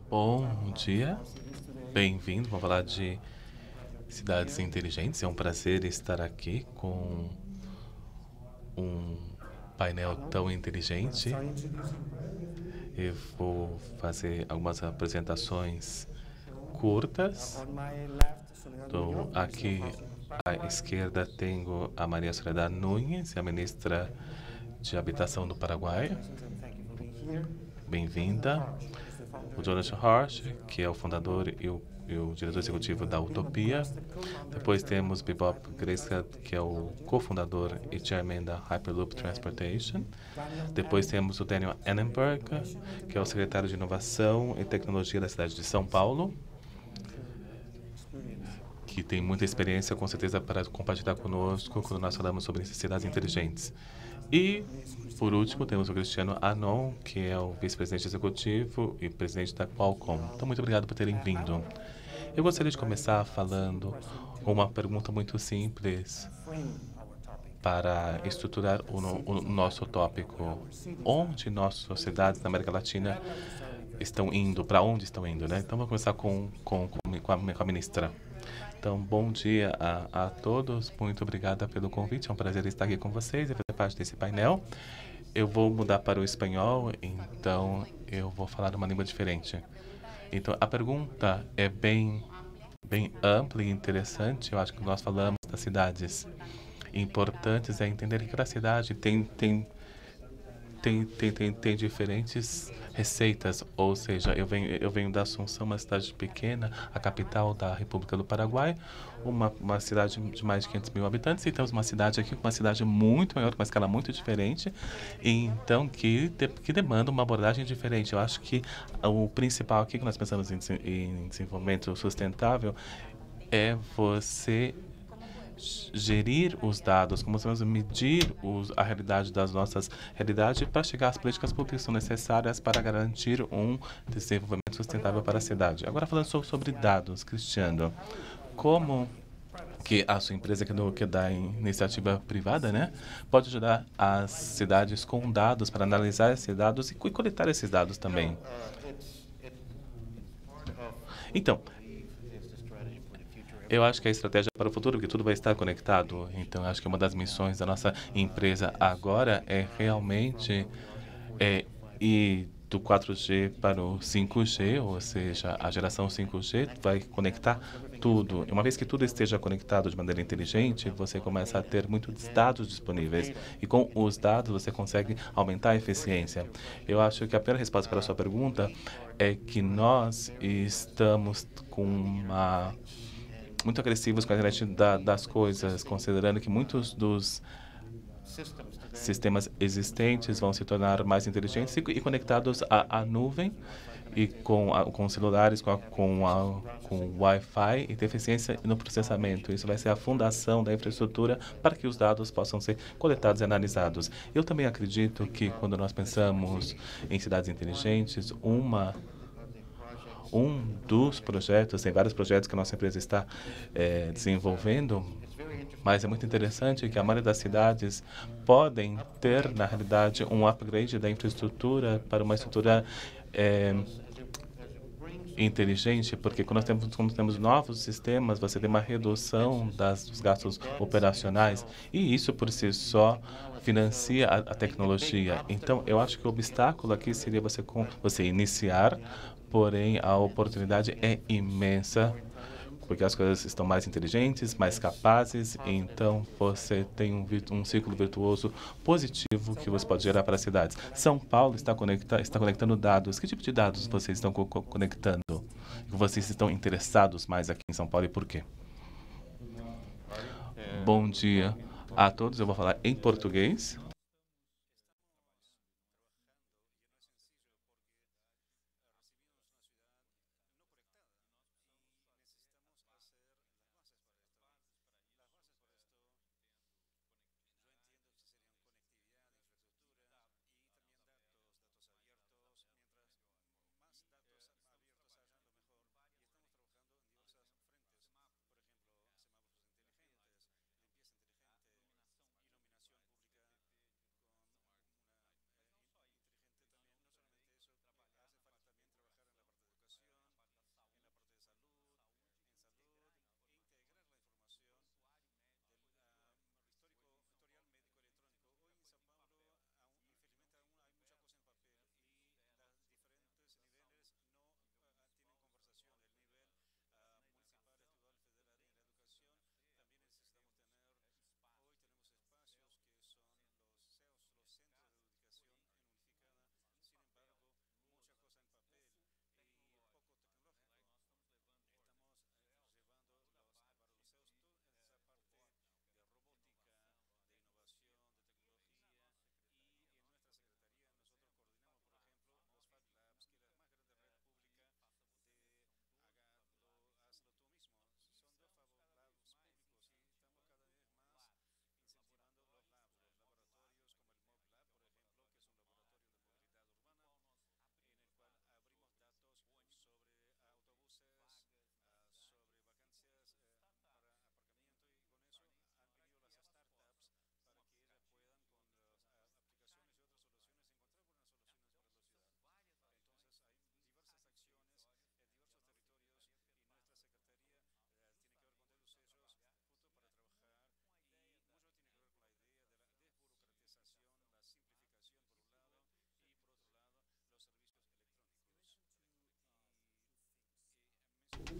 Bom dia, bem-vindo. Vamos falar de cidades inteligentes. É um prazer estar aqui com um painel tão inteligente. Eu vou fazer algumas apresentações curtas. Então, aqui à esquerda tenho a Maria Soledad Nunes, a ministra de Habitação do Paraguai. Bem-vinda. O Jonathan Hirsch, que é o fundador e o diretor executivo da Utopia. Depois temos Bebop Gresca, que é o cofundador e chairman da Hyperloop Transportation. Depois temos o Daniel Annenberg, que é o secretário de Inovação e Tecnologia da cidade de São Paulo, que tem muita experiência, com certeza, para compartilhar conosco quando nós falamos sobre cidades inteligentes. E, por último, temos o Cristiano Anon, que é o vice-presidente executivo e presidente da Qualcomm. Então, muito obrigado por terem vindo. Eu gostaria de começar falando uma pergunta muito simples para estruturar o nosso tópico. Onde nossas sociedades na América Latina estão indo? Para onde estão indo, né? Então, vou começar com a ministra. Então, bom dia a todos. Muito obrigada pelo convite. É um prazer estar aqui com vocês e fazer parte desse painel. Eu vou mudar para o espanhol, então eu vou falar uma língua diferente. Então, a pergunta é bem ampla e interessante. Eu acho que nós falamos das cidades importantes, é entender que cada cidade tem diferentes receitas, ou seja, eu venho da Assunção, uma cidade pequena, a capital da República do Paraguai, uma cidade de mais de 500 mil habitantes, e temos uma cidade aqui, uma cidade muito maior, com uma escala muito diferente, então que demanda uma abordagem diferente. Eu acho que o principal aqui que nós pensamos em desenvolvimento sustentável é você gerir os dados, como vamos medir a realidade das nossas realidades para chegar às políticas públicas que são necessárias para garantir um desenvolvimento sustentável para a cidade. Agora falando sobre dados, Cristiano, como que a sua empresa que dá iniciativa privada, né, pode ajudar as cidades com dados para analisar esses dados e coletar esses dados também. Então, eu acho que a estratégia para o futuro, porque tudo vai estar conectado. Então, acho que uma das missões da nossa empresa agora é realmente ir do 4G para o 5G, ou seja, a geração 5G vai conectar tudo. E uma vez que tudo esteja conectado de maneira inteligente, você começa a ter muitos dados disponíveis. E com os dados você consegue aumentar a eficiência. Eu acho que a primeira resposta para a sua pergunta é que nós estamos com muito agressivos com a internet das coisas, considerando que muitos dos sistemas existentes vão se tornar mais inteligentes e conectados à nuvem e com celulares, com Wi-Fi e ter eficiência no processamento. Isso vai ser a fundação da infraestrutura para que os dados possam ser coletados e analisados. Eu também acredito que quando nós pensamos em cidades inteligentes, um dos projetos, tem vários projetos que a nossa empresa está desenvolvendo, mas é muito interessante que a maioria das cidades podem ter, na realidade, um upgrade da infraestrutura para uma estrutura inteligente, porque quando quando temos novos sistemas, você tem uma redução dos gastos operacionais e isso por si só financia a tecnologia. Então, eu acho que o obstáculo aqui seria você iniciar, porém a oportunidade é imensa, porque as coisas estão mais inteligentes, mais capazes, então você tem um ciclo virtuoso positivo que você pode gerar para as cidades. São Paulo está conectando dados. Que tipo de dados vocês estão conectando? Vocês estão interessados mais aqui em São Paulo e por quê? Bom dia a todos, eu vou falar em português.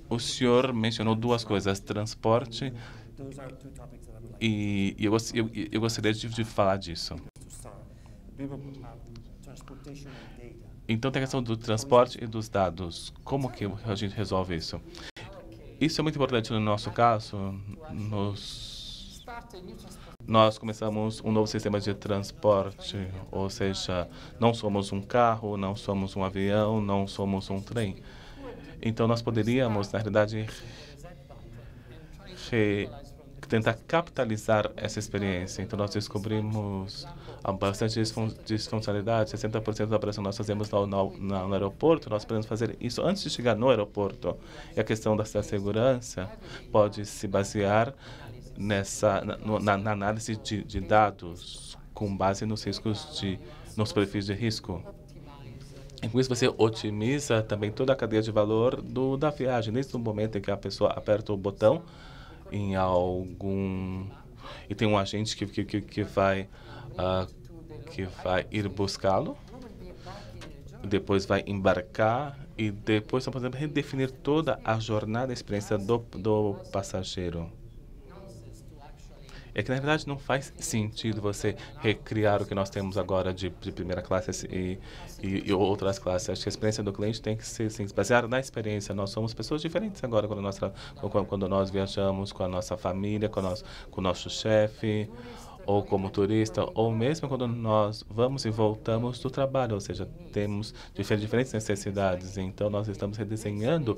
o senhor mencionou duas coisas, transporte e eu gostaria de falar disso. Então, tem a questão do transporte e dos dados. Como que a gente resolve isso? Isso é muito importante no nosso caso. Nós começamos um novo sistema de transporte, ou seja, não somos um carro, não somos um avião, não somos um trem. Então, nós poderíamos, na realidade, tentar capitalizar essa experiência. Então, nós descobrimos bastante disfuncionalidade. 60% da operação nós fazemos no aeroporto. Nós podemos fazer isso antes de chegar no aeroporto. E a questão da segurança pode se basear na análise de dados com base nos riscos nos perfis de risco. E com isso você otimiza também toda a cadeia de valor da viagem, desde o momento em que a pessoa aperta o botão e tem um agente que vai ir buscá-lo, depois vai embarcar e depois nós podemos redefinir toda a jornada, a experiência do passageiro. É que, na verdade, não faz sentido você recriar o que nós temos agora de primeira classe e outras classes. Acho que a experiência do cliente tem que ser baseada na experiência. Nós somos pessoas diferentes agora quando nós viajamos com a nossa família, com o nosso chefe, ou como turista, ou mesmo quando nós vamos e voltamos do trabalho. Ou seja, temos diferentes necessidades. Então, nós estamos redesenhando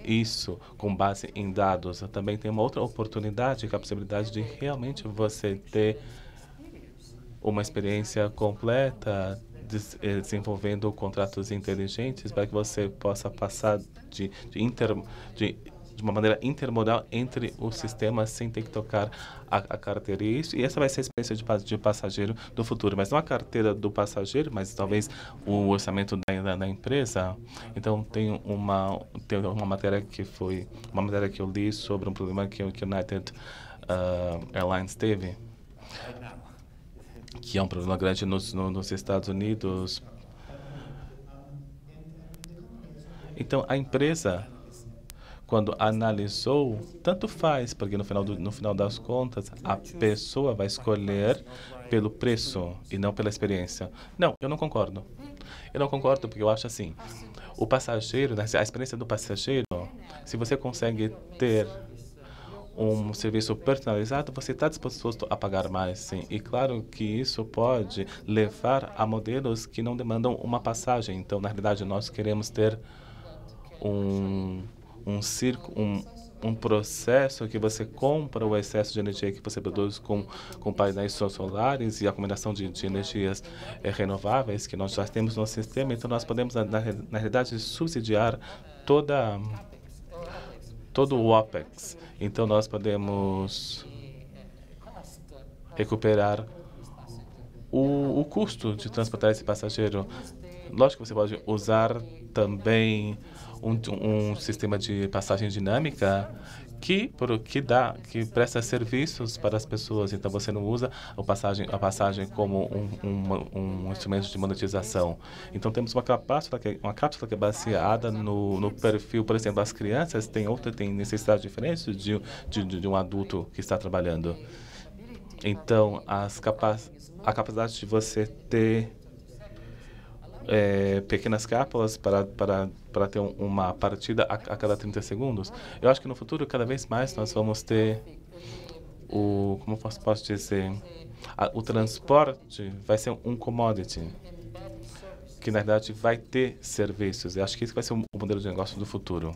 isso com base em dados. Também tem uma outra oportunidade, que é a possibilidade de realmente você ter uma experiência completa, desenvolvendo contratos inteligentes para que você possa passar de uma maneira intermodal entre os sistemas sem ter que tocar a carteira. E essa vai ser a experiência de passageiro do futuro. Mas não a carteira do passageiro, mas talvez o orçamento da empresa. Então, tem uma matéria que eu li sobre um problema que o United Airlines teve, que é um problema grande nos Estados Unidos. Então, a empresa, quando analisou, tanto faz, porque no final das contas, a pessoa vai escolher pelo preço e não pela experiência. Não, eu não concordo. Eu não concordo porque eu acho assim, o passageiro, a experiência do passageiro, se você consegue ter um serviço personalizado, você está disposto a pagar mais, sim. E claro que isso pode levar a modelos que não demandam uma passagem. Então, na realidade, nós queremos ter um processo que você compra o excesso de energia que você produz com painéis solares e a combinação de energias renováveis que nós já temos no sistema. Então, nós podemos, na realidade, subsidiar todo o OPEX. Então, nós podemos recuperar o custo de transportar esse passageiro. Lógico que você pode usar também um sistema de passagem dinâmica que presta serviços para as pessoas. Então, você não usa a passagem como um instrumento de monetização. Então, temos uma cápsula que é baseada no perfil. Por exemplo, as crianças têm necessidades diferentes de um adulto que está trabalhando. Então, a capacidade de você ter pequenas cápsulas para ter uma partida a cada 30 segundos. Eu acho que no futuro, cada vez mais, nós vamos ter como posso dizer, o transporte vai ser um commodity, que na verdade vai ter serviços. Eu acho que isso vai ser o modelo de negócio do futuro.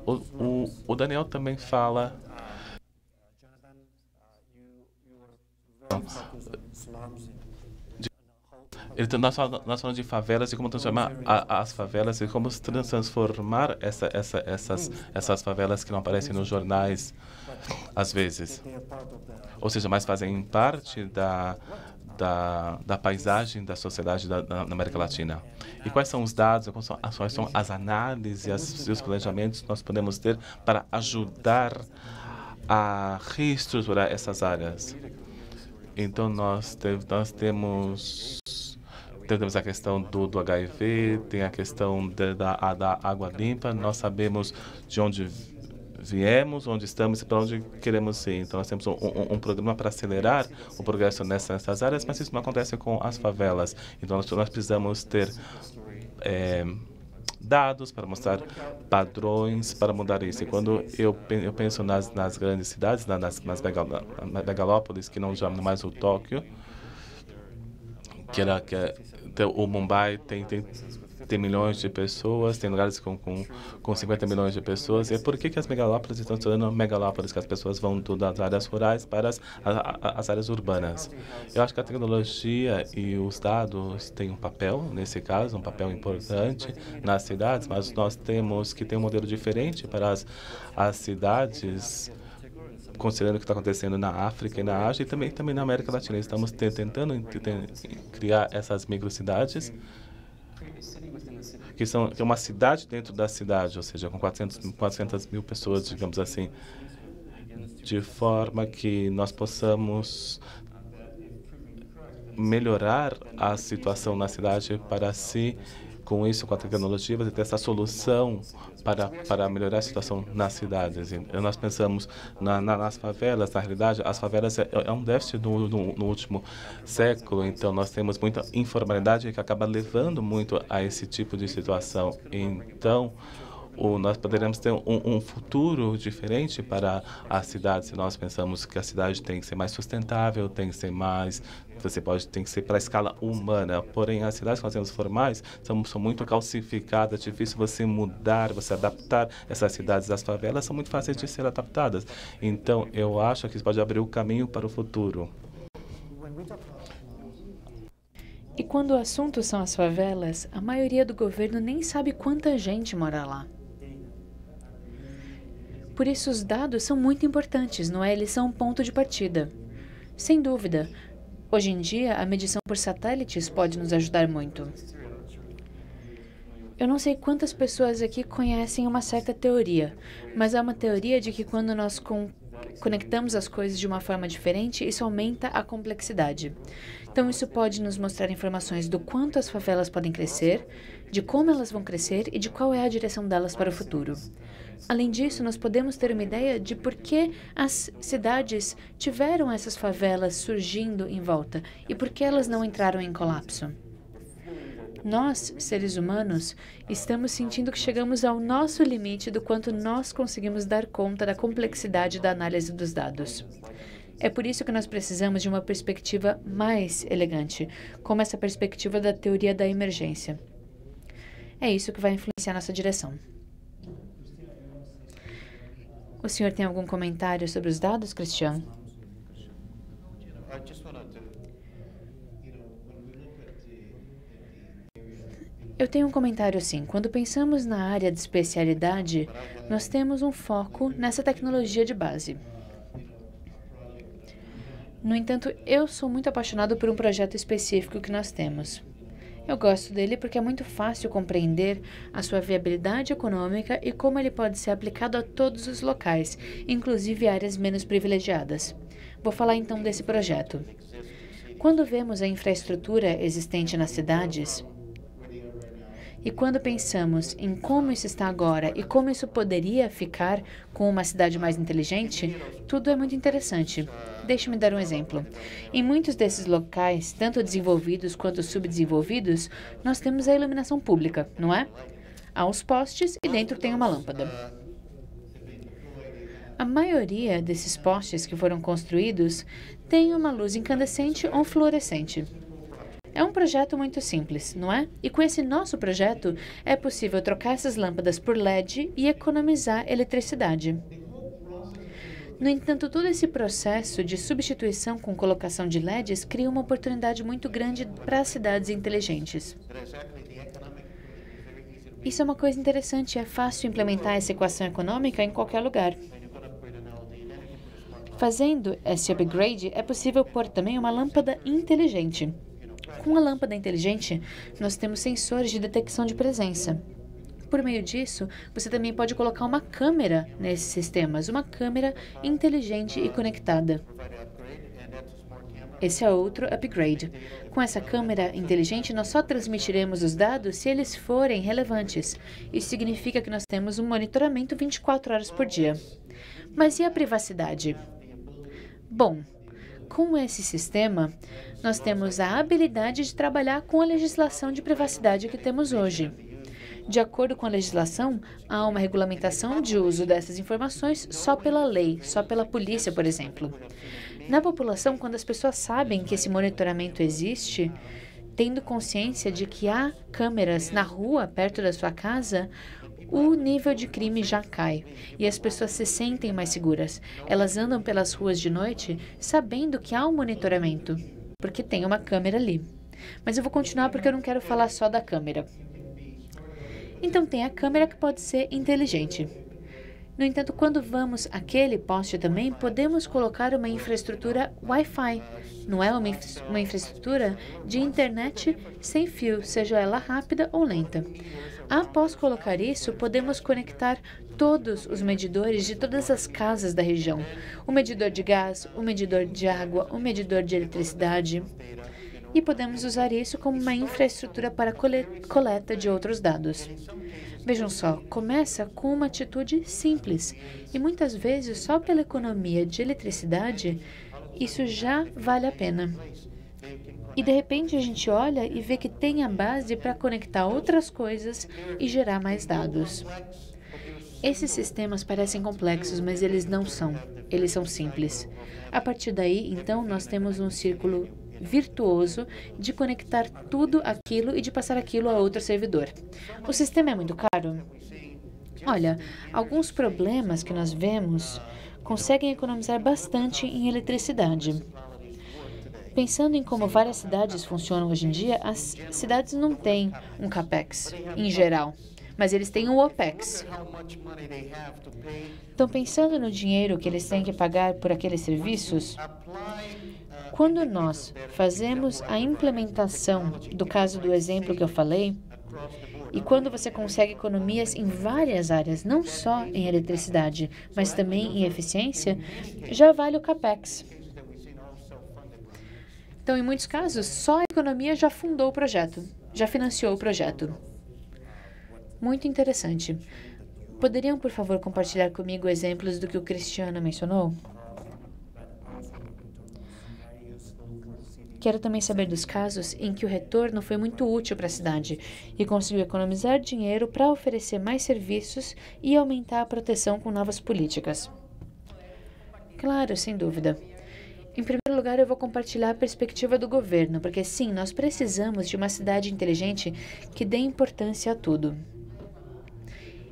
O Daniel também fala nós falamos de favelas e como transformar as favelas e como transformar essas favelas que não aparecem nos jornais às vezes. Ou seja, mas fazem parte da paisagem da sociedade na América Latina. E quais são os dados, quais são as análises e os planejamentos que nós podemos ter para ajudar a reestruturar essas áreas? Então, nós temos temos a questão do HIV, tem a questão da água limpa. Nós sabemos de onde viemos, onde estamos e para onde queremos ir. Então, nós temos um programa para acelerar o progresso nessas áreas, mas isso não acontece com as favelas. Então, nós precisamos ter dados para mostrar padrões para mudar isso. E quando eu penso nas grandes cidades, nas megalópolis, que não chamam mais o Tóquio, o Mumbai tem milhões de pessoas, tem lugares com 50 milhões de pessoas. E por que as megalópolis estão se tornando megalópolis? Que as pessoas vão das áreas rurais para as áreas urbanas. Eu acho que a tecnologia e os dados têm um papel, nesse caso, um papel importante nas cidades, mas nós temos que ter um modelo diferente para as cidades, considerando o que está acontecendo na África e na Ásia e também na América Latina. Estamos tentando criar essas microcidades, que é uma cidade dentro da cidade, ou seja, com 400 mil pessoas, digamos assim, de forma que nós possamos melhorar a situação na cidade para si, com isso, com a tecnologia, você ter essa solução para melhorar a situação nas cidades. E nós pensamos nas favelas, na realidade, as favelas é um déficit no último século, então nós temos muita informalidade que acaba levando muito a esse tipo de situação. Então, nós poderemos ter um futuro diferente para a cidade se nós pensamos que a cidade tem que ser mais sustentável, tem que ser mais, tem que ser para a escala humana. Porém, as cidades que nós temos formais são muito calcificadas, é difícil você mudar, você adaptar essas cidades. As favelas são muito fáceis de ser adaptadas. Então, eu acho que isso pode abrir o caminho para o futuro. E quando o assunto são as favelas, a maioria do governo nem sabe quanta gente mora lá. Por isso, os dados são muito importantes, não é? Eles são um ponto de partida. Sem dúvida, hoje em dia, a medição por satélites pode nos ajudar muito. Eu não sei quantas pessoas aqui conhecem uma certa teoria, mas há uma teoria de que quando nós conectamos as coisas de uma forma diferente, isso aumenta a complexidade. Então, isso pode nos mostrar informações do quanto as favelas podem crescer, de como elas vão crescer e de qual é a direção delas para o futuro. Além disso, nós podemos ter uma ideia de por que as cidades tiveram essas favelas surgindo em volta e por que elas não entraram em colapso. Nós, seres humanos, estamos sentindo que chegamos ao nosso limite do quanto nós conseguimos dar conta da complexidade da análise dos dados. É por isso que nós precisamos de uma perspectiva mais elegante, como essa perspectiva da teoria da emergência. É isso que vai influenciar nossa direção. O senhor tem algum comentário sobre os dados, Cristiano? Eu tenho um comentário sim. Quando pensamos na área de especialidade, nós temos um foco nessa tecnologia de base. No entanto, eu sou muito apaixonado por um projeto específico que nós temos. Eu gosto dele porque é muito fácil compreender a sua viabilidade econômica e como ele pode ser aplicado a todos os locais, inclusive áreas menos privilegiadas. Vou falar então desse projeto. Quando vemos a infraestrutura existente nas cidades, e quando pensamos em como isso está agora e como isso poderia ficar com uma cidade mais inteligente, tudo é muito interessante. Deixe-me dar um exemplo. Em muitos desses locais, tanto desenvolvidos quanto subdesenvolvidos, nós temos a iluminação pública, não é? Há os postes e dentro tem uma lâmpada. A maioria desses postes que foram construídos tem uma luz incandescente ou fluorescente. É um projeto muito simples, não é? E com esse nosso projeto, é possível trocar essas lâmpadas por LED e economizar eletricidade. No entanto, todo esse processo de substituição com colocação de LEDs cria uma oportunidade muito grande para as cidades inteligentes. Isso é uma coisa interessante, é fácil implementar essa equação econômica em qualquer lugar. Fazendo esse upgrade, é possível pôr também uma lâmpada inteligente. Com a lâmpada inteligente, nós temos sensores de detecção de presença. Por meio disso, você também pode colocar uma câmera nesses sistemas, uma câmera inteligente e conectada. Esse é outro upgrade. Com essa câmera inteligente, nós só transmitiremos os dados se eles forem relevantes. Isso significa que nós temos um monitoramento 24 horas por dia. Mas e a privacidade? Bom, com esse sistema, nós temos a habilidade de trabalhar com a legislação de privacidade que temos hoje. De acordo com a legislação, há uma regulamentação de uso dessas informações só pela lei, só pela polícia, por exemplo. Na população, quando as pessoas sabem que esse monitoramento existe, tendo consciência de que há câmeras na rua, perto da sua casa, o nível de crime já cai e as pessoas se sentem mais seguras. Elas andam pelas ruas de noite sabendo que há um monitoramento, porque tem uma câmera ali. Mas eu vou continuar porque eu não quero falar só da câmera. Então tem a câmera que pode ser inteligente. No entanto, quando vamos àquele poste também, podemos colocar uma infraestrutura Wi-Fi. Não é uma infraestrutura de internet sem fio, seja ela rápida ou lenta. Após colocar isso, podemos conectar todos os medidores de todas as casas da região. O medidor de gás, o medidor de água, o medidor de eletricidade. E podemos usar isso como uma infraestrutura para coleta de outros dados. Vejam só, começa com uma atitude simples e muitas vezes só pela economia de eletricidade isso já vale a pena. E de repente a gente olha e vê que tem a base para conectar outras coisas e gerar mais dados. Esses sistemas parecem complexos, mas eles não são. Eles são simples. A partir daí, então, nós temos um círculo virtuoso de conectar tudo aquilo e de passar aquilo a outro servidor. O sistema é muito caro? Olha, alguns problemas que nós vemos conseguem economizar bastante em eletricidade. Pensando em como várias cidades funcionam hoje em dia, as cidades não têm um CAPEX, em geral, mas eles têm um OPEX. Então, pensando no dinheiro que eles têm que pagar por aqueles serviços, quando nós fazemos a implementação do caso do exemplo que eu falei, e quando você consegue economias em várias áreas, não só em eletricidade, mas também em eficiência, já vale o CAPEX. Então, em muitos casos, só a economia já fundou o projeto, já financiou o projeto. Muito interessante. Poderiam, por favor, compartilhar comigo exemplos do que o Cristiano mencionou? Quero também saber dos casos em que o retorno foi muito útil para a cidade e conseguiu economizar dinheiro para oferecer mais serviços e aumentar a proteção com novas políticas. Claro, sem dúvida. Em primeiro lugar, eu vou compartilhar a perspectiva do governo, porque sim, nós precisamos de uma cidade inteligente que dê importância a tudo.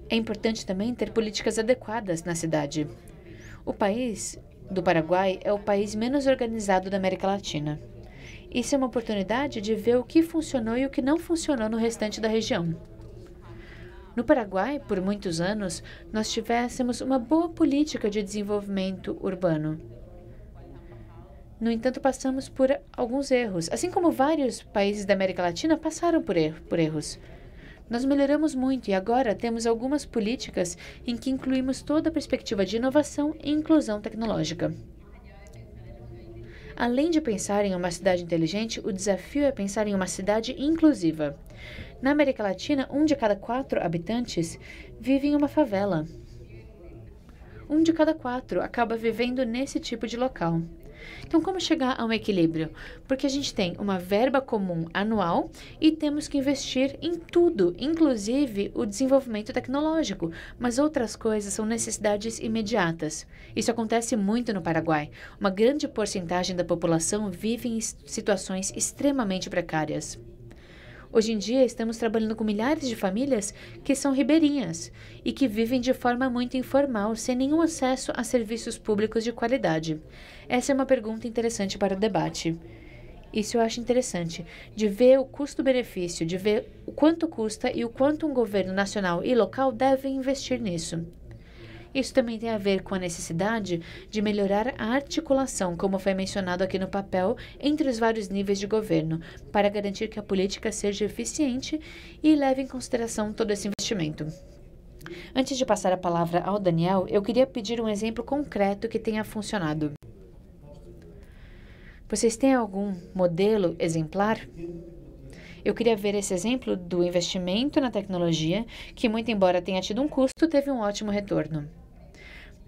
É importante também ter políticas adequadas na cidade. O país do Paraguai é o país menos organizado da América Latina. Isso é uma oportunidade de ver o que funcionou e o que não funcionou no restante da região. No Paraguai, por muitos anos, nós tivéssemos uma boa política de desenvolvimento urbano. No entanto, passamos por alguns erros, assim como vários países da América Latina passaram por erros. Nós melhoramos muito e agora temos algumas políticas em que incluímos toda a perspectiva de inovação e inclusão tecnológica. Além de pensar em uma cidade inteligente, o desafio é pensar em uma cidade inclusiva. Na América Latina, 1 de cada 4 habitantes vive em uma favela. 1 de cada 4 acaba vivendo nesse tipo de local. Então, como chegar a um equilíbrio? Porque a gente tem uma verba comum anual e temos que investir em tudo, inclusive o desenvolvimento tecnológico, mas outras coisas são necessidades imediatas. Isso acontece muito no Paraguai. Uma grande porcentagem da população vive em situações extremamente precárias. Hoje em dia, estamos trabalhando com milhares de famílias que são ribeirinhas e que vivem de forma muito informal, sem nenhum acesso a serviços públicos de qualidade. Essa é uma pergunta interessante para o debate. Isso eu acho interessante, de ver o custo-benefício, de ver o quanto custa e o quanto um governo nacional e local deve investir nisso. Isso também tem a ver com a necessidade de melhorar a articulação, como foi mencionado aqui no papel, entre os vários níveis de governo, para garantir que a política seja eficiente e leve em consideração todo esse investimento. Antes de passar a palavra ao Daniel, eu queria pedir um exemplo concreto que tenha funcionado. Vocês têm algum modelo exemplar? Eu queria ver esse exemplo do investimento na tecnologia, que, muito embora tenha tido um custo, teve um ótimo retorno.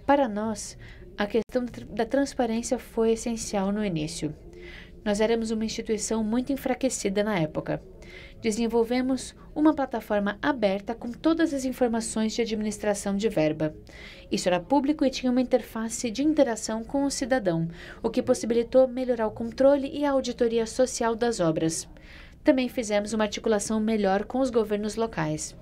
Para nós, a questão da transparência foi essencial no início. Nós éramos uma instituição muito enfraquecida na época. Desenvolvemos uma plataforma aberta com todas as informações de administração de verba. Isso era público e tinha uma interface de interação com o cidadão, o que possibilitou melhorar o controle e a auditoria social das obras. Também fizemos uma articulação melhor com os governos locais.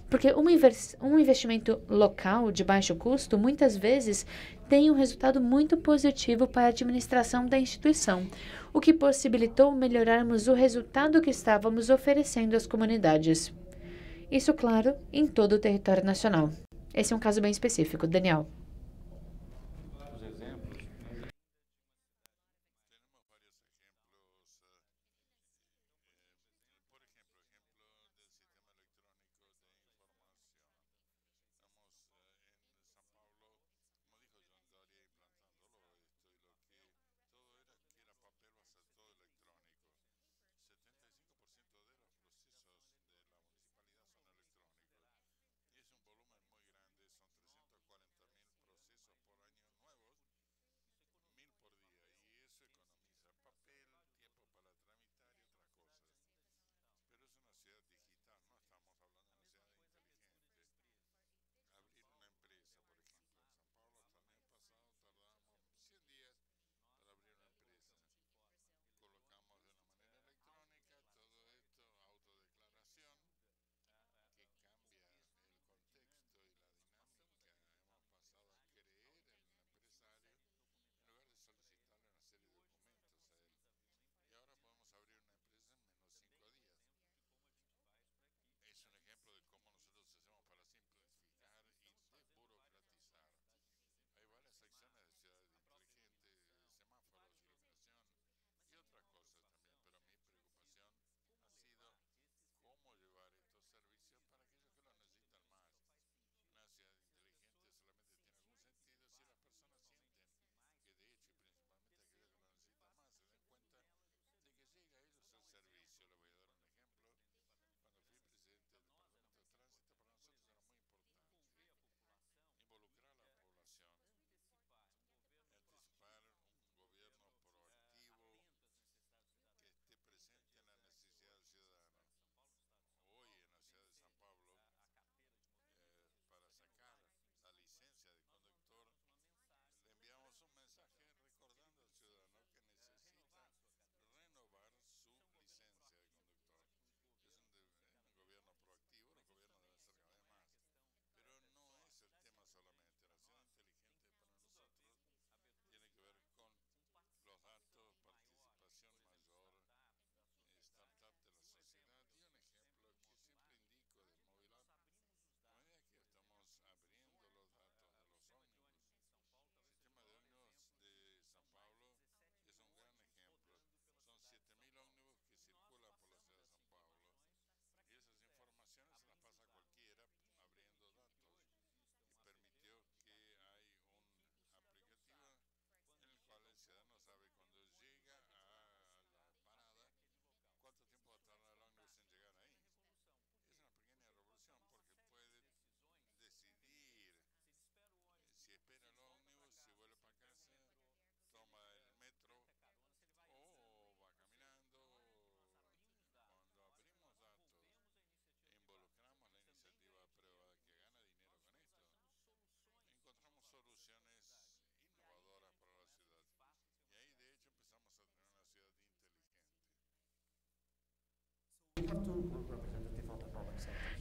Porque um investimento local de baixo custo muitas vezes tem um resultado muito positivo para a administração da instituição, o que possibilitou melhorarmos o resultado que estávamos oferecendo às comunidades. Isso, claro, em todo o território nacional. Esse é um caso bem específico. Daniel.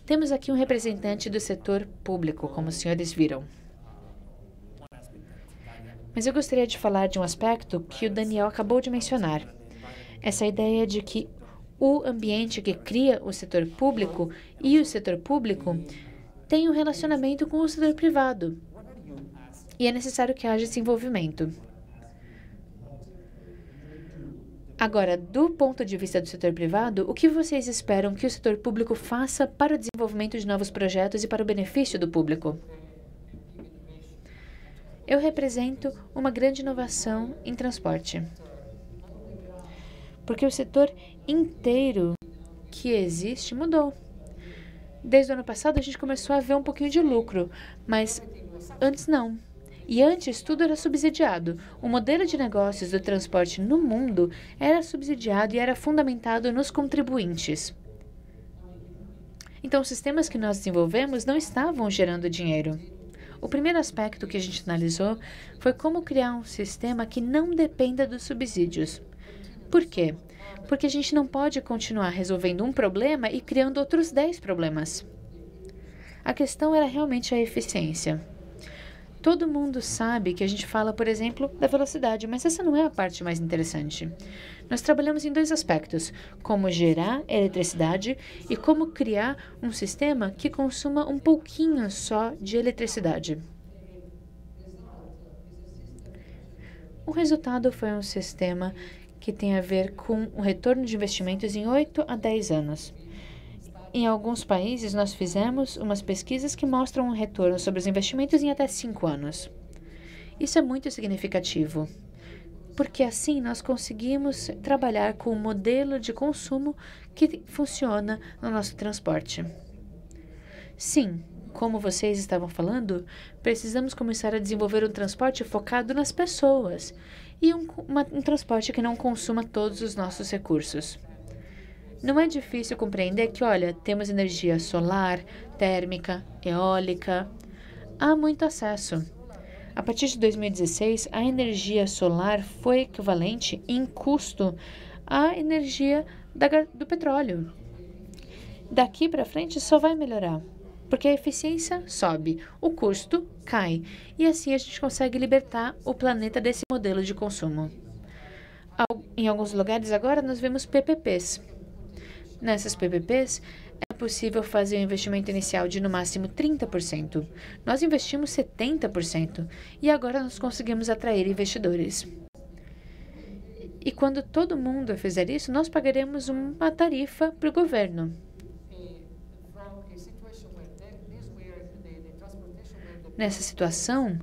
Temos aqui um representante do setor público, como os senhores viram. Mas eu gostaria de falar de um aspecto que o Daniel acabou de mencionar. Essa ideia de que o ambiente que cria o setor público e o setor público tem um relacionamento com o setor privado. E é necessário que haja esse envolvimento. Agora, do ponto de vista do setor privado, o que vocês esperam que o setor público faça para o desenvolvimento de novos projetos e para o benefício do público? Eu represento uma grande inovação em transporte. porque o setor inteiro que existe mudou. Desde o ano passado, a gente começou a ver um pouquinho de lucro, mas antes não. E antes, tudo era subsidiado. O modelo de negócios do transporte no mundo era subsidiado e era fundamentado nos contribuintes. Então, os sistemas que nós desenvolvemos não estavam gerando dinheiro. O primeiro aspecto que a gente analisou foi como criar um sistema que não dependa dos subsídios. Por quê? Porque a gente não pode continuar resolvendo um problema e criando outros 10 problemas. A questão era realmente a eficiência. Todo mundo sabe que a gente fala, por exemplo, da velocidade, mas essa não é a parte mais interessante. Nós trabalhamos em 2 aspectos: como gerar eletricidade e como criar um sistema que consuma um pouquinho só de eletricidade. O resultado foi um sistema que tem a ver com o retorno de investimentos em 8 a 10 anos. Em alguns países, nós fizemos umas pesquisas que mostram um retorno sobre os investimentos em até 5 anos. Isso é muito significativo, porque assim nós conseguimos trabalhar com um modelo de consumo que funciona no nosso transporte. Sim, como vocês estavam falando, precisamos começar a desenvolver um transporte focado nas pessoas e um transporte que não consuma todos os nossos recursos. Não é difícil compreender que, olha, temos energia solar, térmica, eólica. Há muito acesso. A partir de 2016, a energia solar foi equivalente em custo à energia do petróleo. Daqui para frente só vai melhorar, porque a eficiência sobe, o custo cai, e assim a gente consegue libertar o planeta desse modelo de consumo. Em alguns lugares agora nós vemos PPPs. Nessas PPPs, é possível fazer um investimento inicial de no máximo 30%. Nós investimos 70% e agora nós conseguimos atrair investidores. E quando todo mundo fizer isso, nós pagaremos uma tarifa para o governo. Nessa situação,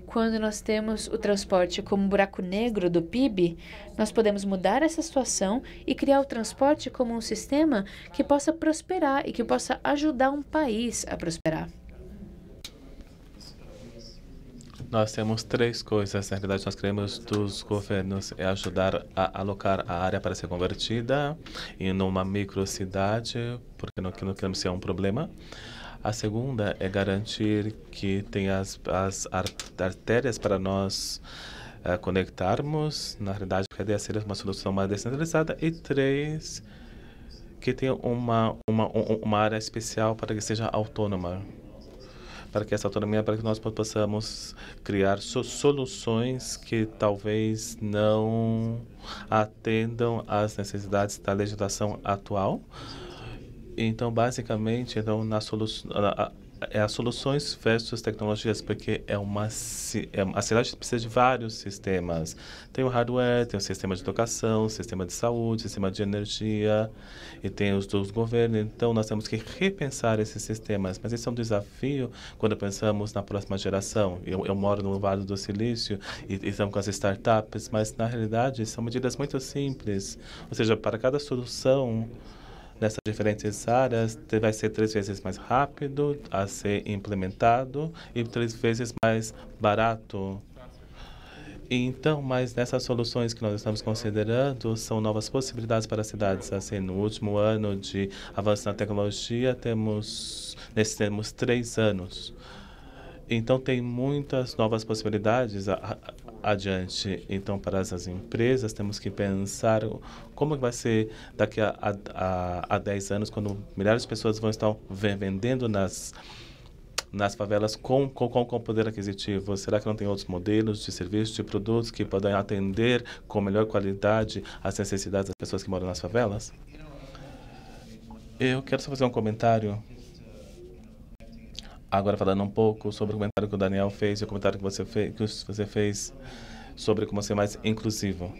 quando nós temos o transporte como um buraco negro do PIB, nós podemos mudar essa situação e criar o transporte como um sistema que possa prosperar e que possa ajudar um país a prosperar. Nós temos 3 coisas, na realidade, nós queremos dos governos é ajudar a alocar a área para ser convertida em uma microcidade, porque não queremos ser um problema. A segunda é garantir que tenha as artérias para nós conectarmos. Na realidade, a ideia seria uma solução mais descentralizada. E 3, que tenha uma área especial para que seja autônoma. Para que essa autonomia, para que nós possamos criar soluções que talvez não atendam às necessidades da legislação atual. Então, basicamente, as soluções versus tecnologias, porque a cidade precisa de vários sistemas. Tem o hardware, tem o sistema de educação, sistema de saúde, sistema de energia, e tem os dos governos. Então, nós temos que repensar esses sistemas. Mas esse é um desafio quando pensamos na próxima geração. Eu moro no Vale do Silício e estamos com as startups, mas, na realidade, são medidas muito simples. Ou seja, para cada solução nessas diferentes áreas, vai ser 3 vezes mais rápido a ser implementado e 3 vezes mais barato. Então, mas nessas soluções que nós estamos considerando, são novas possibilidades para as cidades. Assim, no último ano de avanço na tecnologia, temos 3 anos. Então, tem muitas novas possibilidades adiante. Então, para as empresas, temos que pensar como vai ser daqui a 10 anos, quando milhares de pessoas vão estar vendendo nas favelas com poder aquisitivo. Será que não tem outros modelos de serviços, de produtos que podem atender com melhor qualidade as necessidades das pessoas que moram nas favelas? Eu quero só fazer um comentário. Agora, falando um pouco sobre o comentário que o Daniel fez e o comentário que você fez sobre como ser mais inclusivo.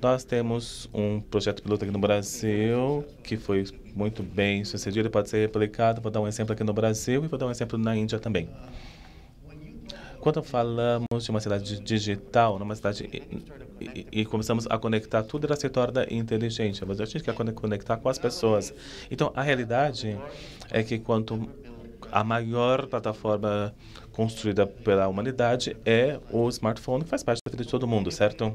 Nós temos um projeto piloto aqui no Brasil que foi muito bem sucedido e pode ser replicado. Vou dar um exemplo aqui no Brasil e vou dar um exemplo na Índia também. Quando falamos de uma cidade digital, numa cidade e começamos a conectar, tudo ela se torna inteligente. Mas a gente quer conectar com as pessoas. Então, a realidade é que quanto a maior plataforma construída pela humanidade é o smartphone, que faz parte da vida de todo mundo, certo?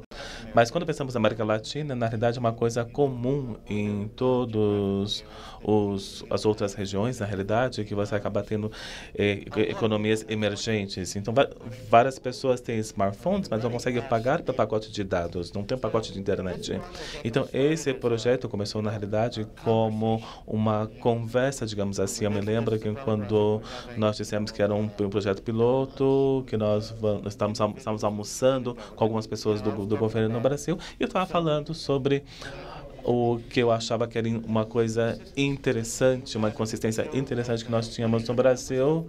Mas quando pensamos na América Latina, na realidade é uma coisa comum em todos as outras regiões, na realidade, que você acaba tendo economias emergentes. Então, várias pessoas têm smartphones, mas não conseguem pagar pelo pacote de dados, não tem um pacote de internet. Então, esse projeto começou, na realidade, como uma conversa, digamos assim. Eu me lembro que quando nós dissemos que era um projeto piloto, que nós estávamos almoçando com algumas pessoas do governo no Brasil, e eu estava falando sobre o que eu achava que era uma coisa interessante, uma consistência interessante que nós tínhamos no Brasil,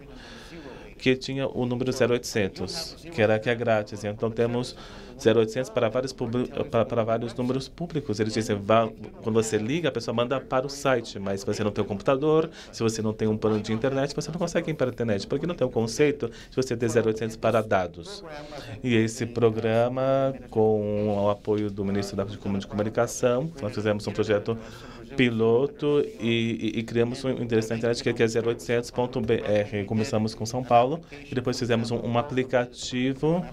que tinha o número 0800, que é grátis. Então temos 0800 para vários números públicos. Eles dizem, quando você liga, a pessoa manda para o site, mas se você não tem um computador, se você não tem um plano de internet, você não consegue ir para a internet, porque não tem o conceito de você ter 0800 para dados. E esse programa, com o apoio do ministro da Comunicação, nós fizemos um projeto piloto e criamos um endereço na internet que é 0800.br. Começamos com São Paulo e depois fizemos um aplicativo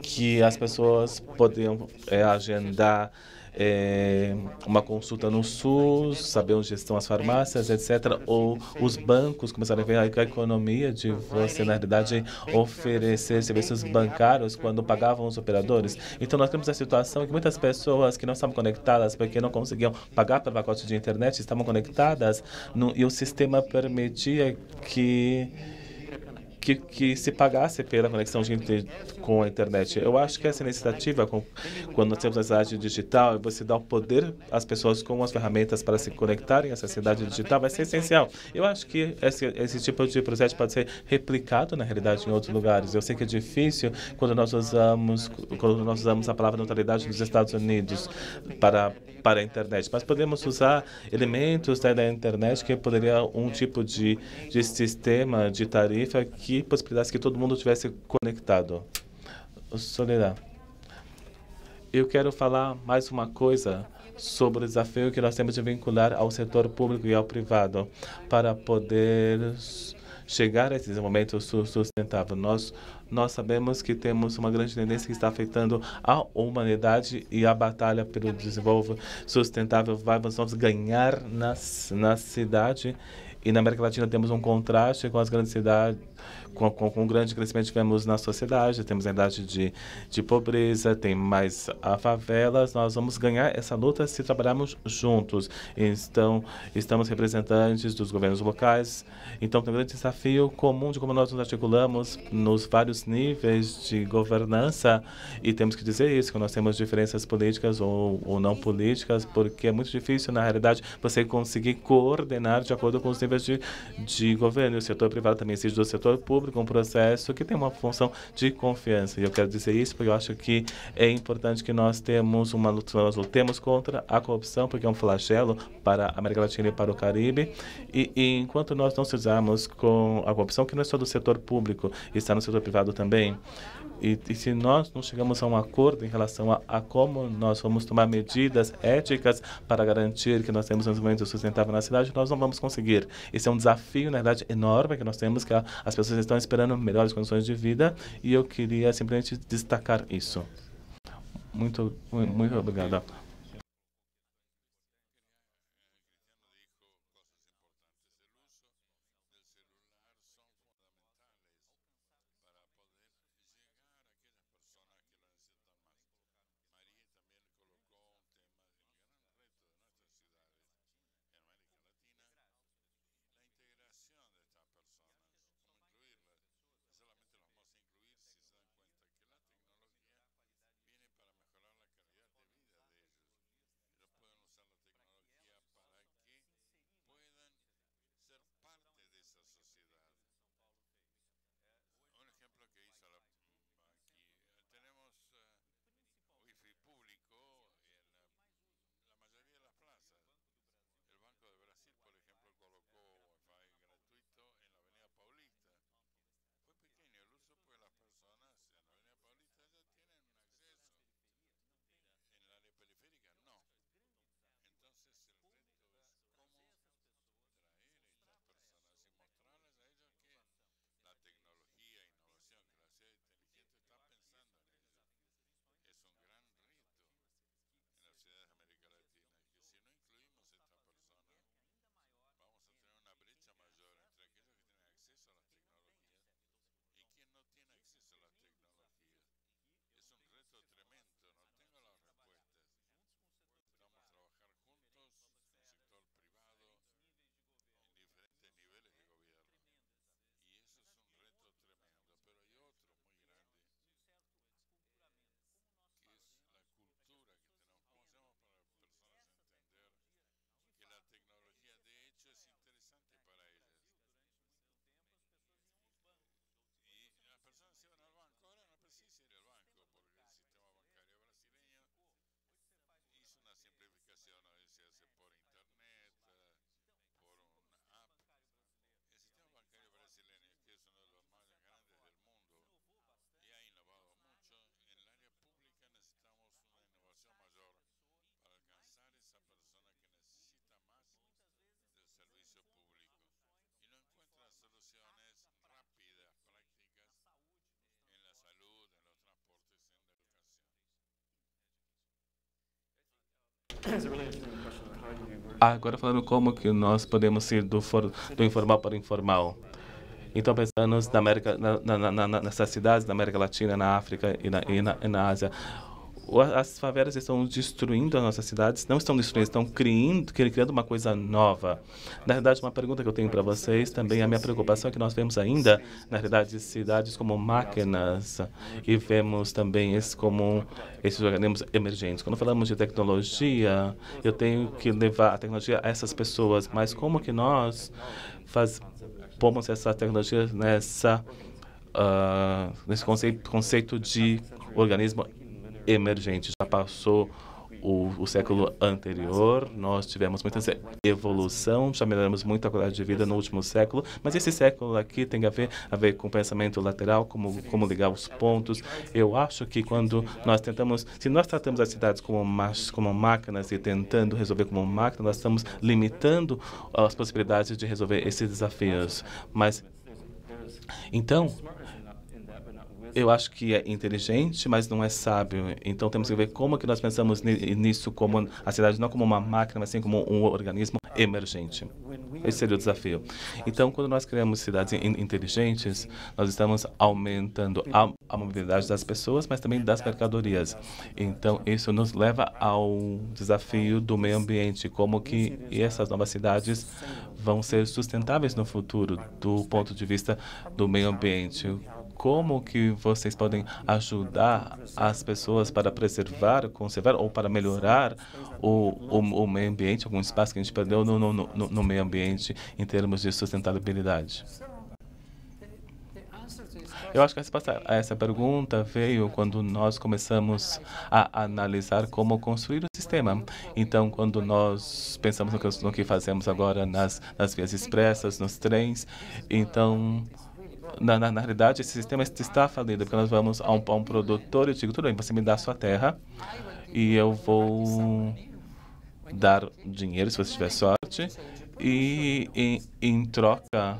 que as pessoas podiam agendar uma consulta no SUS, saber onde estão as farmácias, etc. Ou os bancos começaram a ver a economia de você, na realidade, oferecer serviços bancários quando pagavam os operadores. Então, nós temos a situação que muitas pessoas que não estavam conectadas porque não conseguiam pagar pelo pacote de internet estavam conectadas e o sistema permitia que se pagasse pela conexão com a internet. Eu acho que essa iniciativa, quando nós temos a cidade digital, você dá o poder às pessoas com as ferramentas para se conectarem a essa cidade digital, vai ser essencial. Eu acho que esse tipo de projeto pode ser replicado, na realidade, em outros lugares. Eu sei que é difícil quando nós usamos a palavra neutralidade nos Estados Unidos para a internet, mas podemos usar elementos da internet que poderia um tipo de sistema de tarifa que possibilitasse que todo mundo tivesse conectado. Soledad, eu quero falar mais uma coisa sobre o desafio que nós temos de vincular ao setor público e ao privado para poder chegar a esse desenvolvimento sustentável. Nós sabemos que temos uma grande tendência que está afetando a humanidade e a batalha pelo desenvolvimento sustentável vamos ganhar na cidade. E na América Latina temos um contraste com as grandes cidades, com o grande crescimento que tivemos na sociedade, temos a idade de pobreza, tem mais favelas, nós vamos ganhar essa luta se trabalharmos juntos. Então, estamos representantes dos governos locais, então tem um grande desafio comum de como nós nos articulamos nos vários níveis de governança, e temos que dizer isso, que nós temos diferenças políticas ou não políticas, porque é muito difícil, na realidade, você conseguir coordenar de acordo com os níveis de governo. O setor privado também exige do setor público um processo que tem uma função de confiança. E eu quero dizer isso porque eu acho que é importante que nós nós lutemos contra a corrupção, porque é um flagelo para a América Latina e para o Caribe. E enquanto nós não se usarmos com a corrupção, que não é só do setor público, está no setor privado também, e se nós não chegamos a um acordo em relação a como nós vamos tomar medidas éticas para garantir que nós temos um desenvolvimento sustentável na cidade, nós não vamos conseguir. Esse é um desafio, na verdade, enorme que nós temos, que as pessoas estão esperando melhores condições de vida, e eu queria simplesmente destacar isso. Muito obrigado. Agora falando como que nós podemos ir do informal para o informal. Então, pensando nessas cidades da América Latina, na África e na Ásia, as favelas estão destruindo as nossas cidades, não estão destruindo, estão criando uma coisa nova. Na verdade, uma pergunta que eu tenho para vocês também, a minha preocupação é que nós vemos ainda, na realidade, cidades como máquinas e vemos também esses organismos emergentes. Quando falamos de tecnologia, eu tenho que levar a tecnologia a essas pessoas, mas como que nós pomos essa tecnologia nesse conceito de organismo emergente? Já passou o século anterior, nós tivemos muita evolução, já melhoramos muito a qualidade de vida no último século, mas esse século aqui tem a ver com pensamento lateral, como ligar os pontos. Eu acho que quando se nós tratamos as cidades como máquinas e tentando resolver como máquina, nós estamos limitando as possibilidades de resolver esses desafios. Então, eu acho que é inteligente, mas não é sábio. Então, temos que ver como que nós pensamos nisso como a cidade, não como uma máquina, mas sim como um organismo emergente. Esse seria o desafio. Então, quando nós criamos cidades inteligentes, nós estamos aumentando a mobilidade das pessoas, mas também das mercadorias. Então, isso nos leva ao desafio do meio ambiente, como que essas novas cidades vão ser sustentáveis no futuro, do ponto de vista do meio ambiente. Como que vocês podem ajudar as pessoas para preservar, conservar ou para melhorar o meio ambiente, algum espaço que a gente perdeu no meio ambiente em termos de sustentabilidade? Eu acho que a resposta a essa pergunta veio quando nós começamos a analisar como construir o sistema. Então, quando nós pensamos no que fazemos agora nas vias expressas, nos trens, então, na realidade, esse sistema está falido, porque nós vamos a um produtor e eu digo, tudo bem, você me dá a sua terra e eu vou dar dinheiro, se você tiver sorte, e em troca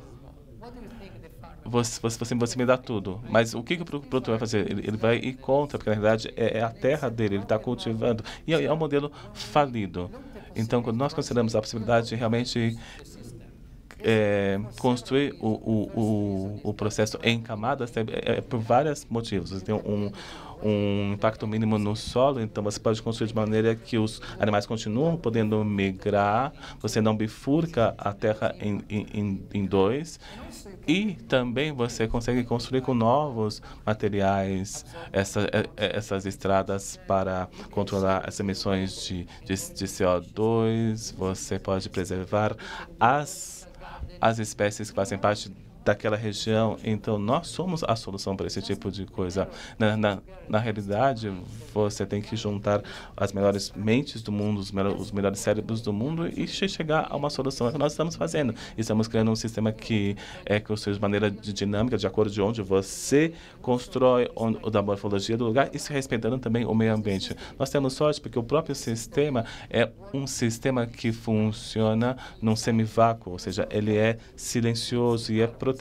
você me dá tudo. Mas o que o produtor vai fazer? Ele vai ir contra, porque na realidade é a terra dele, ele está cultivando. E é um modelo falido. Então, quando nós consideramos a possibilidade de realmente construir o processo em camadas, por vários motivos. Você tem um impacto mínimo no solo, então você pode construir de maneira que os animais continuam podendo migrar, você não bifurca a terra em dois, e também você consegue construir com novos materiais essas estradas para controlar as emissões de CO2, você pode preservar as espécies que fazem parte daquela região. Então, nós somos a solução para esse tipo de coisa. Na realidade, você tem que juntar as melhores mentes do mundo, os melhores cérebros do mundo e chegar a uma solução. É o que nós estamos fazendo. Estamos criando um sistema que é construído de maneira dinâmica, de acordo de onde você constrói, da morfologia do lugar, e se respeitando também o meio ambiente. Nós temos sorte porque o próprio sistema é um sistema que funciona num semivácuo, ou seja, ele é silencioso e é protegido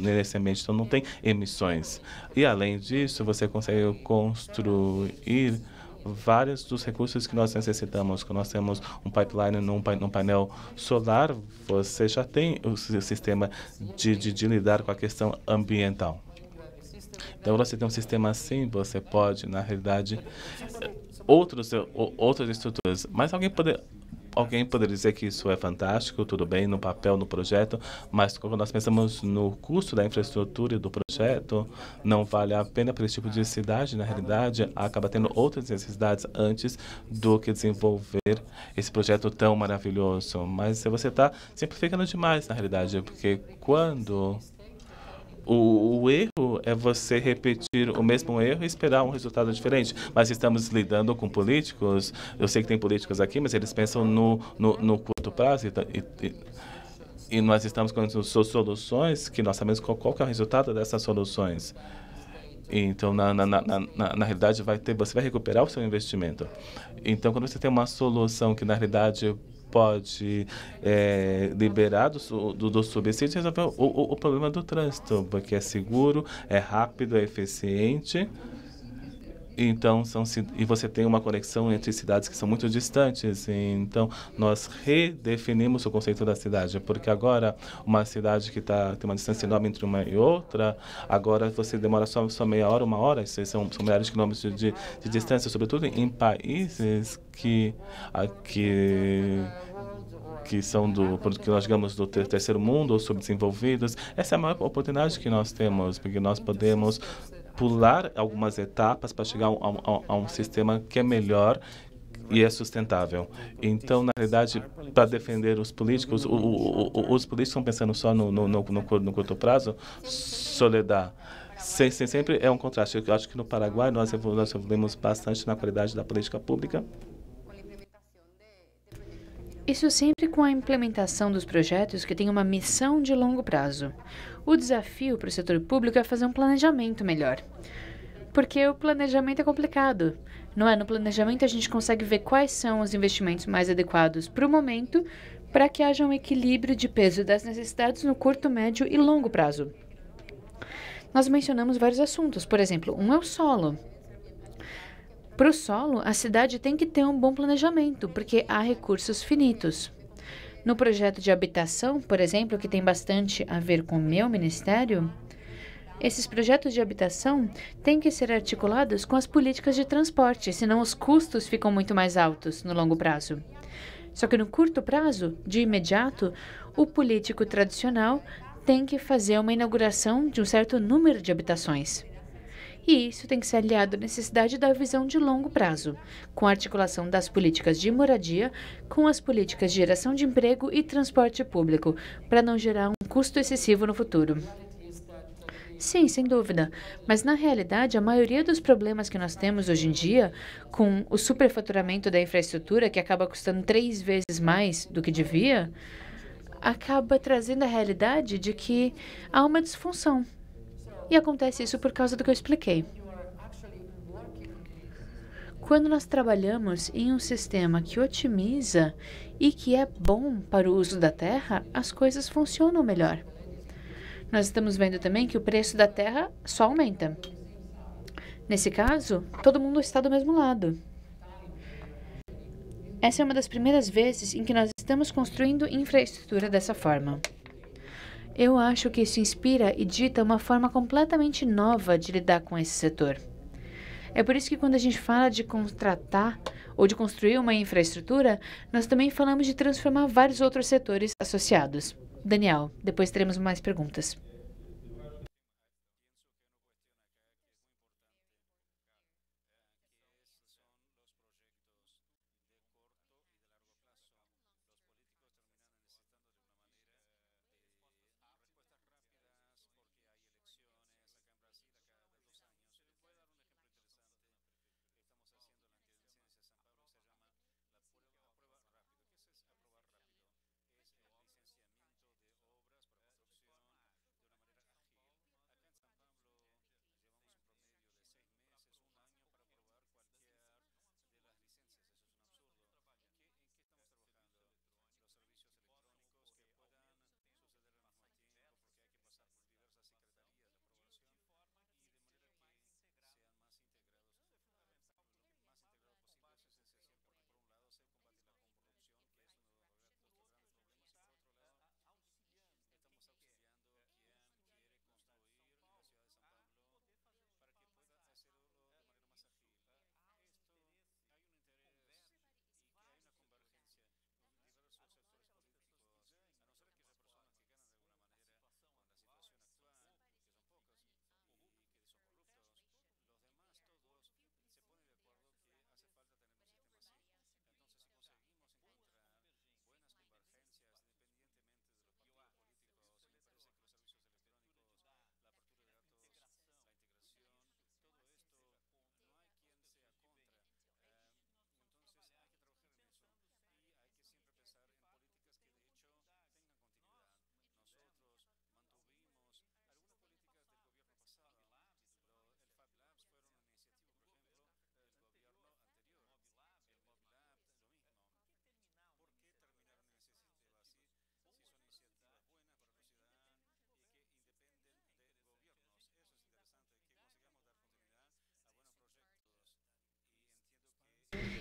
nesse ambiente, então não tem emissões. E, além disso, você consegue construir vários dos recursos que nós necessitamos. Quando nós temos um pipeline num painel solar, você já tem o sistema de lidar com a questão ambiental. Então, você tem um sistema assim, você pode, na realidade, outras estruturas. Mas alguém poderia dizer que isso é fantástico, tudo bem, no papel, no projeto, mas quando nós pensamos no custo da infraestrutura e do projeto, não vale a pena para esse tipo de cidade, na realidade, acaba tendo outras necessidades antes do que desenvolver esse projeto tão maravilhoso. Mas você está simplificando demais, na realidade, porque quando o erro é você repetir o mesmo erro e esperar um resultado diferente. Mas estamos lidando com políticos, eu sei que tem políticos aqui, mas eles pensam no curto prazo e nós estamos com soluções que nós sabemos qual que é o resultado dessas soluções. Então, na realidade, você vai recuperar o seu investimento. Então, quando você tem uma solução que, na realidade, pode liberar do subsídio e resolver o problema do trânsito, porque é seguro, é rápido, é eficiente Então, e você tem uma conexão entre cidades que são muito distantes. Então, nós redefinimos o conceito da cidade, porque agora, uma cidade que tem uma distância enorme entre uma e outra, agora você demora só meia hora, uma hora, são milhares de quilômetros de distância, sobretudo em países que são que nós digamos do terceiro mundo ou subdesenvolvidos. Essa é a maior oportunidade que nós temos, porque nós podemos pular algumas etapas para chegar a um sistema que é melhor e é sustentável. Então, na realidade, para defender os políticos, os políticos estão pensando só no curto prazo. Soledad, sempre é um contraste. Eu acho que no Paraguai nós evoluímos bastante na qualidade da política pública. Isso sempre com a implementação dos projetos que têm uma missão de longo prazo. O desafio para o setor público é fazer um planejamento melhor. Porque o planejamento é complicado. Não é? No planejamento a gente consegue ver quais são os investimentos mais adequados para o momento, para que haja um equilíbrio de peso das necessidades no curto, médio e longo prazo. Nós mencionamos vários assuntos. Por exemplo, um é o solo. Para o solo, a cidade tem que ter um bom planejamento, porque há recursos finitos. No projeto de habitação, por exemplo, que tem bastante a ver com o meu ministério, esses projetos de habitação têm que ser articulados com as políticas de transporte, senão os custos ficam muito mais altos no longo prazo. Só que no curto prazo, de imediato, o político tradicional tem que fazer uma inauguração de um certo número de habitações. E isso tem que ser aliado à necessidade da visão de longo prazo, com a articulação das políticas de moradia com as políticas de geração de emprego e transporte público, para não gerar um custo excessivo no futuro. Sim, sem dúvida. Mas, na realidade, a maioria dos problemas que nós temos hoje em dia, com o superfaturamento da infraestrutura, que acaba custando 3 vezes mais do que devia, acaba trazendo a realidade de que há uma disfunção. E acontece isso por causa do que eu expliquei. Quando nós trabalhamos em um sistema que otimiza e que é bom para o uso da terra, as coisas funcionam melhor. Nós estamos vendo também que o preço da terra só aumenta. Nesse caso, todo mundo está do mesmo lado. Essa é uma das primeiras vezes em que nós estamos construindo infraestrutura dessa forma. Eu acho que isso inspira e dita uma forma completamente nova de lidar com esse setor. É por isso que quando a gente fala de contratar ou de construir uma infraestrutura, nós também falamos de transformar vários outros setores associados. Daniel, depois teremos mais perguntas.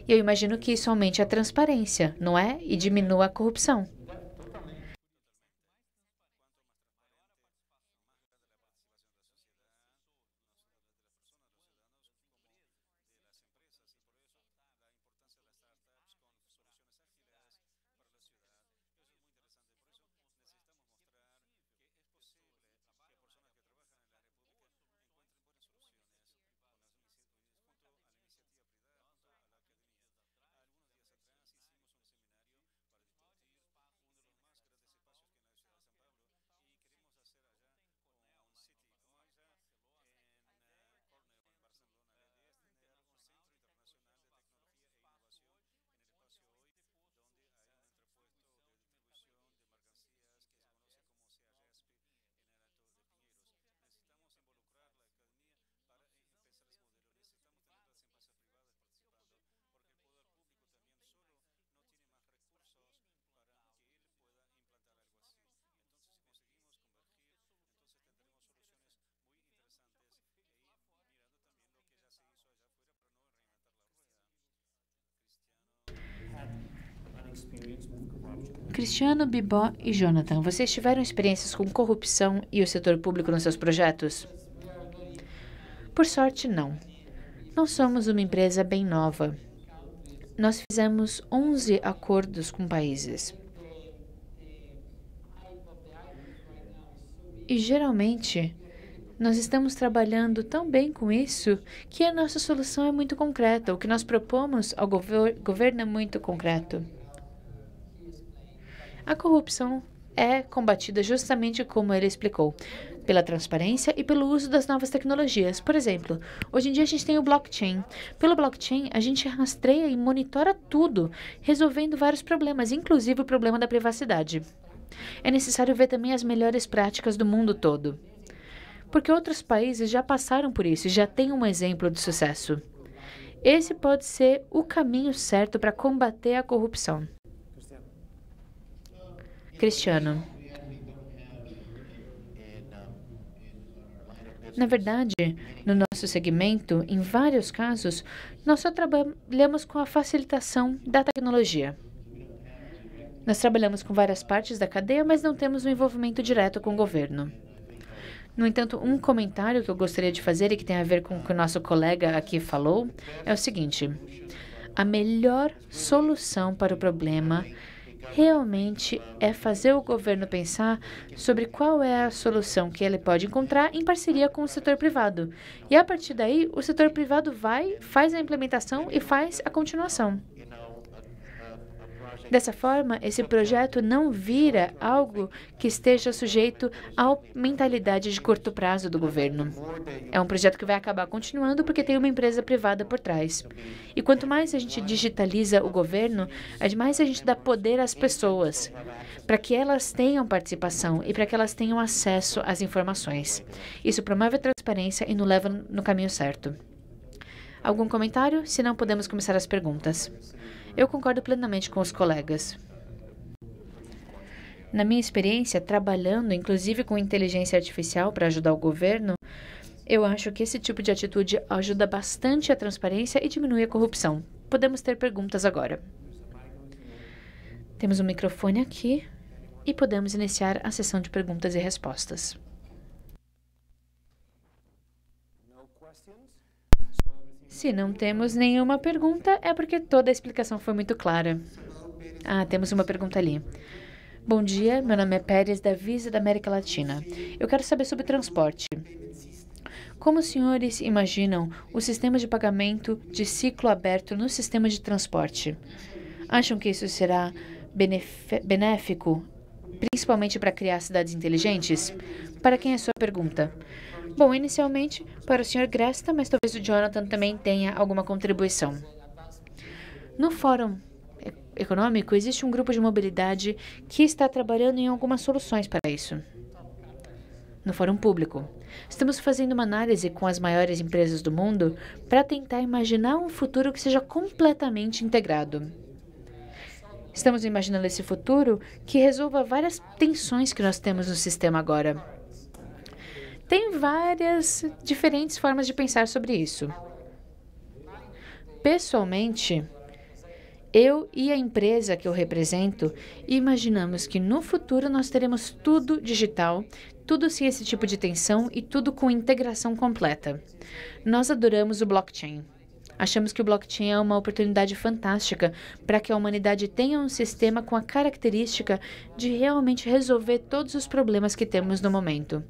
E eu imagino que isso aumente a transparência, não é? E diminua a corrupção. Cristiano, Bibó e Jonathan, vocês tiveram experiências com corrupção e o setor público nos seus projetos? Por sorte, não. Nós somos uma empresa bem nova. Nós fizemos 11 acordos com países. E, geralmente, nós estamos trabalhando tão bem com isso que a nossa solução é muito concreta. O que nós propomos ao governo é muito concreto. A corrupção é combatida justamente como ele explicou, pela transparência e pelo uso das novas tecnologias. Por exemplo, hoje em dia a gente tem o blockchain. Pelo blockchain, a gente rastreia e monitora tudo, resolvendo vários problemas, inclusive o problema da privacidade. É necessário ver também as melhores práticas do mundo todo, porque outros países já passaram por isso e já têm um exemplo de sucesso. Esse pode ser o caminho certo para combater a corrupção. Cristiano. Na verdade, no nosso segmento, em vários casos, nós só trabalhamos com a facilitação da tecnologia. Nós trabalhamos com várias partes da cadeia, mas não temos um envolvimento direto com o governo. No entanto, um comentário que eu gostaria de fazer e que tem a ver com o que o nosso colega aqui falou é o seguinte: a melhor solução para o problema realmente é fazer o governo pensar sobre qual é a solução que ele pode encontrar em parceria com o setor privado. E a partir daí, o setor privado faz a implementação e faz a continuação. Dessa forma, esse projeto não vira algo que esteja sujeito à mentalidade de curto prazo do governo. É um projeto que vai acabar continuando porque tem uma empresa privada por trás. E quanto mais a gente digitaliza o governo, mais a gente dá poder às pessoas, para que elas tenham participação e para que elas tenham acesso às informações. Isso promove a transparência e nos leva no caminho certo. Algum comentário? Se não, podemos começar as perguntas. Eu concordo plenamente com os colegas. Na minha experiência, trabalhando inclusive com inteligência artificial para ajudar o governo, eu acho que esse tipo de atitude ajuda bastante a transparência e diminui a corrupção. Podemos ter perguntas agora. Temos um microfone aqui e podemos iniciar a sessão de perguntas e respostas. Se não temos nenhuma pergunta, é porque toda a explicação foi muito clara. Temos uma pergunta ali. Bom dia, meu nome é Pérez, da Visa da América Latina. Eu quero saber sobre transporte. Como os senhores imaginam o sistema de pagamento de ciclo aberto no sistema de transporte? Acham que isso será benéfico, principalmente para criar cidades inteligentes? Para quem é a sua pergunta? Bom, inicialmente, para o Sr. Gresta, mas talvez o Jonathan também tenha alguma contribuição. No Fórum Econômico, existe um grupo de mobilidade que está trabalhando em algumas soluções para isso. No Fórum Público, estamos fazendo uma análise com as maiores empresas do mundo para tentar imaginar um futuro que seja completamente integrado. Estamos imaginando esse futuro que resolva várias tensões que nós temos no sistema agora. Tem várias diferentes formas de pensar sobre isso. Pessoalmente, Eu e a empresa que eu represento imaginamos que no futuro nós teremos tudo digital, tudo sem esse tipo de tensão e tudo com integração completa. Nós adoramos o blockchain. Achamos que o blockchain é uma oportunidade fantástica para que a humanidade tenha um sistema com a característica de realmente resolver todos os problemas que temos no momento.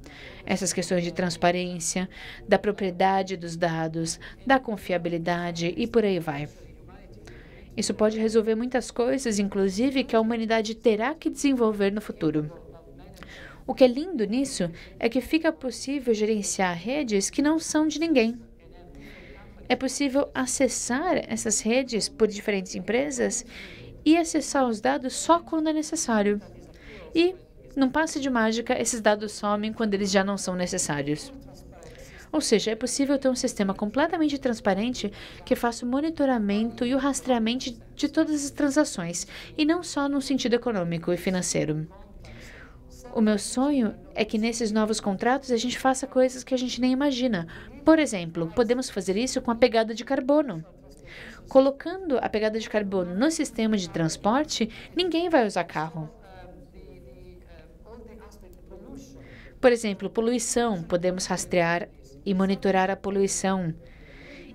Essas questões de transparência, da propriedade dos dados, da confiabilidade e por aí vai. Isso pode resolver muitas coisas, inclusive que a humanidade terá que desenvolver no futuro. O que é lindo nisso é que fica possível gerenciar redes que não são de ninguém. É possível acessar essas redes por diferentes empresas e acessar os dados só quando é necessário. E, num passe de mágica, esses dados somem quando eles já não são necessários. Ou seja, é possível ter um sistema completamente transparente que faça o monitoramento e o rastreamento de todas as transações, e não só no sentido econômico e financeiro. O meu sonho é que nesses novos contratos a gente faça coisas que a gente nem imagina. Por exemplo, podemos fazer isso com a pegada de carbono. Colocando a pegada de carbono no sistema de transporte, ninguém vai usar carro. Por exemplo, poluição, podemos rastrear e monitorar a poluição.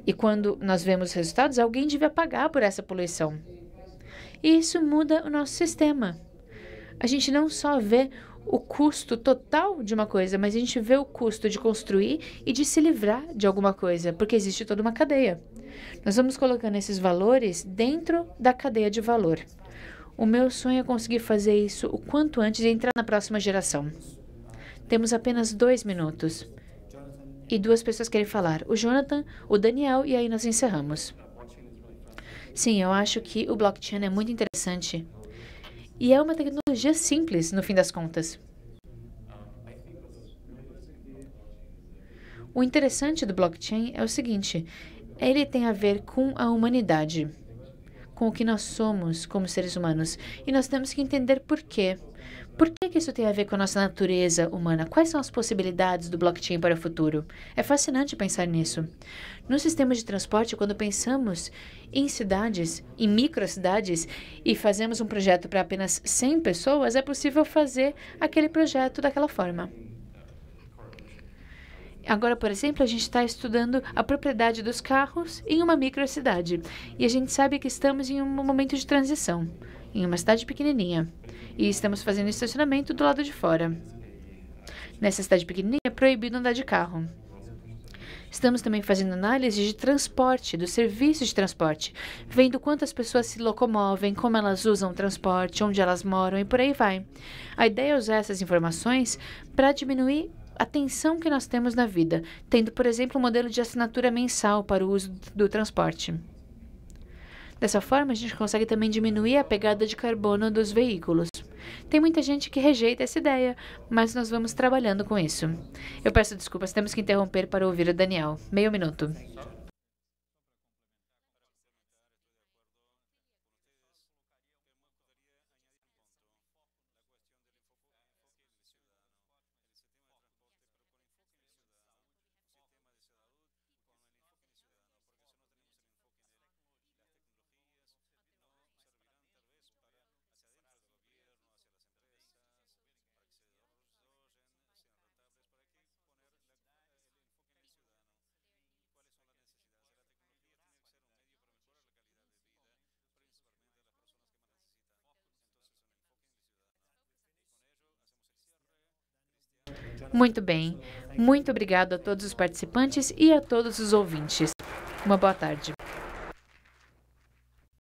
E quando nós vemos os resultados, alguém devia pagar por essa poluição. E isso muda o nosso sistema. A gente não só vê o custo total de uma coisa, mas a gente vê o custo de construir e de se livrar de alguma coisa, porque existe toda uma cadeia. Nós vamos colocando esses valores dentro da cadeia de valor. O meu sonho é conseguir fazer isso o quanto antes e entrar na próxima geração. Temos apenas 2 minutos. E 2 pessoas querem falar, o Jonathan, o Daniel, e aí nós encerramos. Sim, eu acho que o blockchain é muito interessante. E é uma tecnologia simples, no fim das contas. O interessante do blockchain é o seguinte, ele tem a ver com a humanidade, com o que nós somos como seres humanos. E nós temos que entender por quê. Por que isso tem a ver com a nossa natureza humana? Quais são as possibilidades do blockchain para o futuro? É fascinante pensar nisso. No sistema de transporte, quando pensamos em cidades, em microcidades, e fazemos um projeto para apenas 100 pessoas, é possível fazer aquele projeto daquela forma. Agora, por exemplo, a gente está estudando a propriedade dos carros em uma microcidade. E a gente sabe que estamos em um momento de transição, em uma cidade pequenininha. E estamos fazendo estacionamento do lado de fora. Nessa cidade pequenininha, é proibido andar de carro. Estamos também fazendo análise de transporte, do serviço de transporte, vendo quantas pessoas se locomovem, como elas usam o transporte, onde elas moram e por aí vai. A ideia é usar essas informações para diminuir a tensão que nós temos na vida, tendo, por exemplo, um modelo de assinatura mensal para o uso do transporte. Dessa forma, a gente consegue também diminuir a pegada de carbono dos veículos. Tem muita gente que rejeita essa ideia, mas nós vamos trabalhando com isso. Eu peço desculpas, temos que interromper para ouvir o Daniel. Meio minuto. Muito bem. Muito obrigado a todos os participantes e a todos os ouvintes. Uma boa tarde.